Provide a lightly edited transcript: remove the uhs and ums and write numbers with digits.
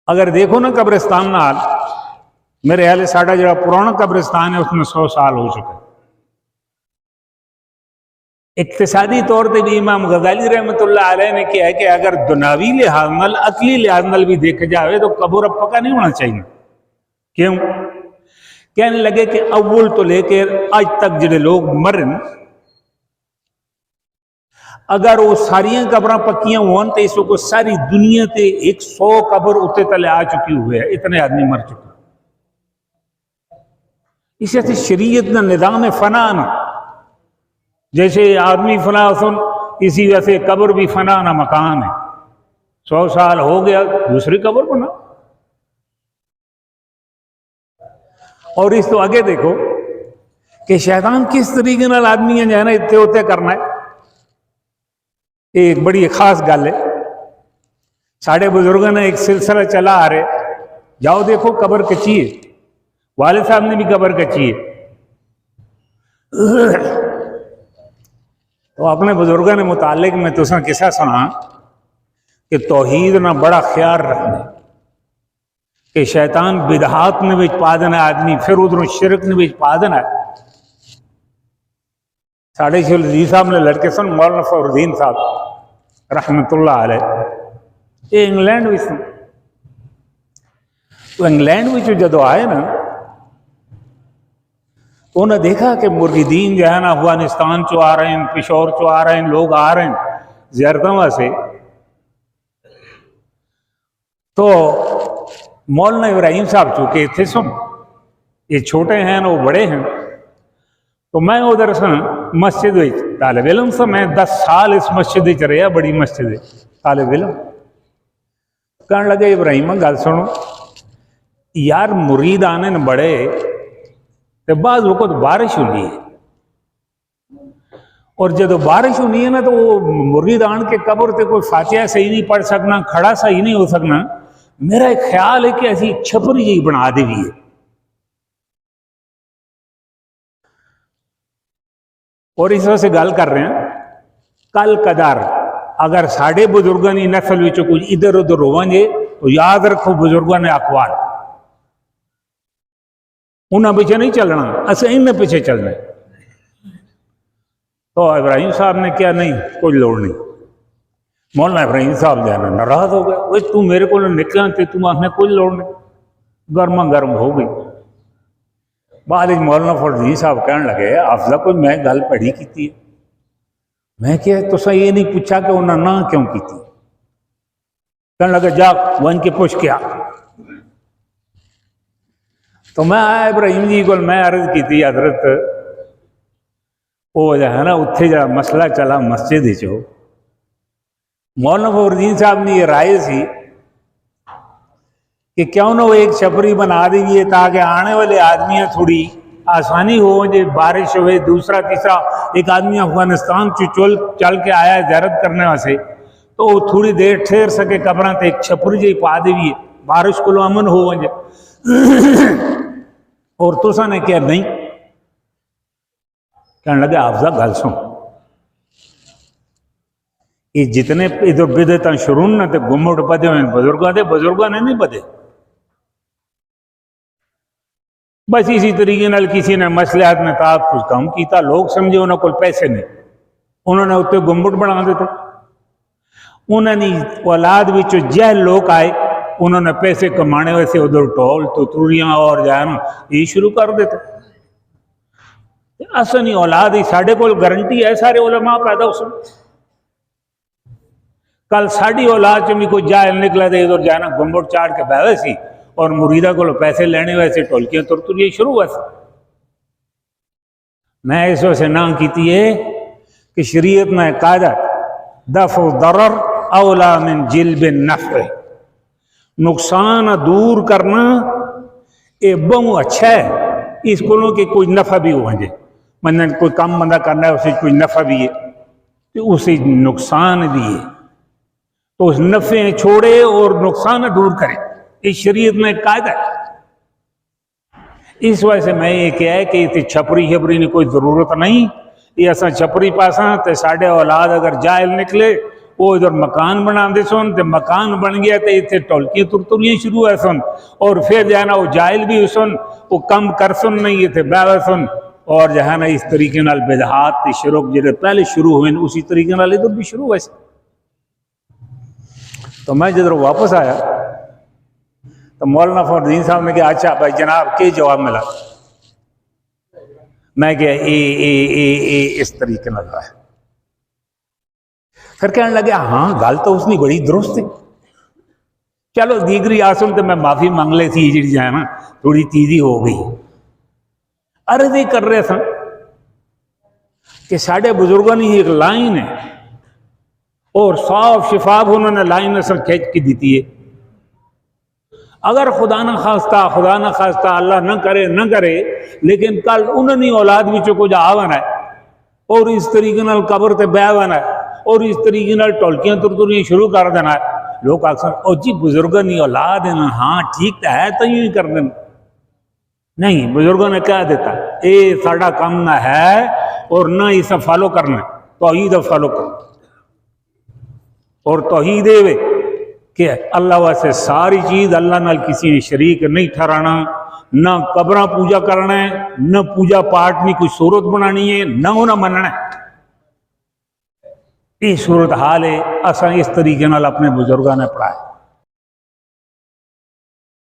अगर देखो ना कब्रिस्तान नाल, मेरे ख्याल साडा जो पुराना कब्रिस्तान है उसमें 100 साल हो चुका है। इक्तिसादी तौर पर भी इमाम गजाली रहमतुल्लाह अलैह ने किया है कि अगर दुनावी लिहाज नाल अकली लिहाज नाल भी देखा जाए तो कब्र अब पक्का नहीं होना चाहिए। क्यों? कहने लगे कि अव्वल तो लेकर आज तक जिहड़े लोग मरन, अगर वो सारिया कब्र पक्कियां होन तो इस वक्त सारी दुनिया से 100 कब्र उत्ते तले आ चुकी हुई है, इतने आदमी मर चुके। इसे शरीयत ना निज़ाम फना ना, जैसे आदमी फना सुन, इसी वैसे कब्र भी फना ना मकान है। 100 साल हो गया, दूसरी कब्र बना। और इस तो आगे देखो कि शैतान किस तरीके नाल आदमी जो है ना इतने उत्ते करना है। एक बड़ी खास गल है, साढ़े बुजुर्गों ने एक सिलसिला चला आ रहे, जाओ देखो कब्र कच्ची है, वाले साहब ने भी कब्र कच्ची है। तो अपने बुजुर्गों ने मुतालिक में तुसा किस्सा सुना कि तौहीद ना बड़ा ख्याल रखना कि शैतान बिदहात ने विच पा देना आदमी, फिर उधरों शिरक ने विच पा देना। साढ़े शलजी साहब ने लड़के सन, मौलाना फखरुद्दीन साहब रहमतुल्लाह अलैह, ये इंग्लैंड में सन। तो इंग्लैंड में जो आए ना, तो उन्हें देखा कि मुरीदीन जो है ना अफगानिस्तान चो आ रहे हैं, पिशौर चो आ रहे हैं, लोग आ रहे हैं ज़ियारतों से। तो मौलाना इब्राहिम साहब चूँकि इतने सुन, ये छोटे हैं ना वो बड़े हैं, तो मैं उधर सन मस्जिद तालिब इल्म से, मैं 10 साल इस मस्जिद रहा, बड़ी मस्जिद है तालिब इल्म। कहने लगे इब्राहिम गल सुनो यार, मुरीद आने न बड़े तो बाद वक्त बारिश होनी है, और जब बारिश होनी है ना तो वो मुरीद आन के कब्र से कोई फातिहा सही नहीं पढ़ सकना, खड़ा सही नहीं हो सकना। मेरा एक ख्याल है कि ऐसी छपरी जी बना दी हुई है। और इस वजह से गल कर रहे हैं कल कदर, अगर साढ़े बुजुर्गों की नस्ल में कुछ इधर उधर होवेंगे तो याद रखो बुजुर्गों ने अकवाल, उन्होंने पीछे नहीं चलना, असं इन्हें पीछे चलना। तो इब्राहिम साहब ने क्या, नहीं कोई लोड़ नहीं। मौलाना इब्राहिम साहब जो है ना नाराज हो गए, वो तू मेरे को निकला तो तू आखने कोई लोड़ नहीं, गर्मा गर्म हो गई। बाद मौलाना फखरुद्दीन साहब कहने लगे, अफजा कोई मैं गल पढ़ी की, मैं क्या तुसा ये नहीं पूछा कि उन्हें ना क्यों की। कहने लगे जा वन के पुछ के आ। तो मैं आया इब्राहिम जी को, मैं अर्ज की हजरत वो जो है ना उत्थे जो मसला चला मस्जिद चो, मौलाना फखरुद्दीन साहब ने ये राय सी कि क्यों ना वो एक छपरी बना दी ताकि आने वाले आदमी थोड़ी आसानी हो, जो बारिश हो। दूसरा तीसरा एक आदमी अफगानिस्तान चल के आया ज़ियारत करने वास्ते, तो वो थोड़ी देर ठहर सके कब्र से, एक छपरी जी पा दी बारिश को अमन हो वजे। और तुसा ने क्या नहीं, कहने लगे अफजा गल सुन, ये जितने इधर बिदअत शुरू न तो गुम्मट बधे हुए बुजुर्गों ने नहीं बधे। बस इसी तरीके नाल किसी ने मसलिहात में ताक कुछ कम किया, लोग समझे उन्होंने कोई पैसे नहीं, उन्होंने उत्ते गुम्मट बना दिते। उन्होंने औलाद विचों जहल लोग आए, उन्होंने पैसे कमाने वैसे उधर टोल तो तुरियां और जो है ना ये शुरू कर देते। असनी औलाद ही साढ़े को गारंटी है, सारे उलमा पैदा हो सकते। कल साड़ी औलाद च भी कोई जाहिल निकला तो इधर जाना गुम्बट चाड़ के बह सी, और मुरीदा को पैसे लेने वैसे टोलकियां तुरतुरियां शुरू हुआ। मैं इस वजह से ना की है कि शरीयत में कायदा दफ़ दरर औला मिन जिल्ब नफ़, नुकसान दूर करना ये बहुत अच्छा है। इसको कि कोई नफ़ा भी हो जाए, मतलब कोई काम बंदा करना है उसे कोई नफ़ा भी है तो उसे नुकसान भी है, तो उस नफ़े छोड़े और नुकसान दूर करे, इस शरीयत में कायदा है। इस वजह से मैं ये क्या है कि इतनी छपरी की कोई ज़रूरत नहीं। ये असा छपरी पासा तो साढ़े औलाद अगर जाहिल निकले وہ ادھر مکان بنا دے سن تے مکان بن گیا تے اتنے ٹولکیاں ترتریاں شروع ہوئے سن اور پھر جو ہے نا وہ جائل بھی ہو سن وہ کم کر سن نہیں یہ تھے بیوے سن اور جو ہے نا اس طریقے نال بدعات تے شرک جڑے پہلے شروع ہوئے اسی طریقے نال ادھر بھی شروع ہوئے سن۔ تو میں جدھر واپس آیا تو مولانا فخر الدین صاحب نے کہا اچھا بھائی جناب کے جواب ملا؟ میں کہا اے اس طریقے نال رہا ہے۔ پھر کہنے لگے ہاں گل تو اس نے بڑی درست ہے، چلو دیگری آسن تو میں معافی مانگ لے تھی جی جو ہے نا تھوڑی تیزی ہو گئی۔ عرض ہی کر رہے تھا کہ ساڑھے بزرگوں نے ایک لائن ہے اور صاف شفاف انہوں نے لائن اثر کھینچ کی دیتی ہے، اگر خدا نہ خواستہ اللہ نہ کرے لیکن کل انہوں نے اولاد بچوں کو جا آوانا ہے اور اس طریقے نال قبر تے بہ آوانا ہے اور اس طریقے نال ٹولکیاں ترتریاں شروع کر دینا ہے، لوگ اکثر او جی بزرگوں نے اولاد ہے نا، ہاں ٹھیک تو ہے تو یوں ہی کر دینا۔ نہیں، بزرگوں نے کہہ دیتا اے ساڑا کام نہ ہے اور نہ اسے فالو کرنا ہے، توحید فالو کرنا اور توحید ہے کہ اللہ واسطے ساری چیز اللہ نال کسی نے شریک نہیں ٹھہرانا، نہ قبراں پوجا کرنا ہے، نہ پوجا پاٹ میں کوئی صورت بنانی ہے، نہ انہیں مننا ہے۔ یہ صورت حال ہے اساں اس طریقے نال اپنے بزرگاں نے پڑھایا۔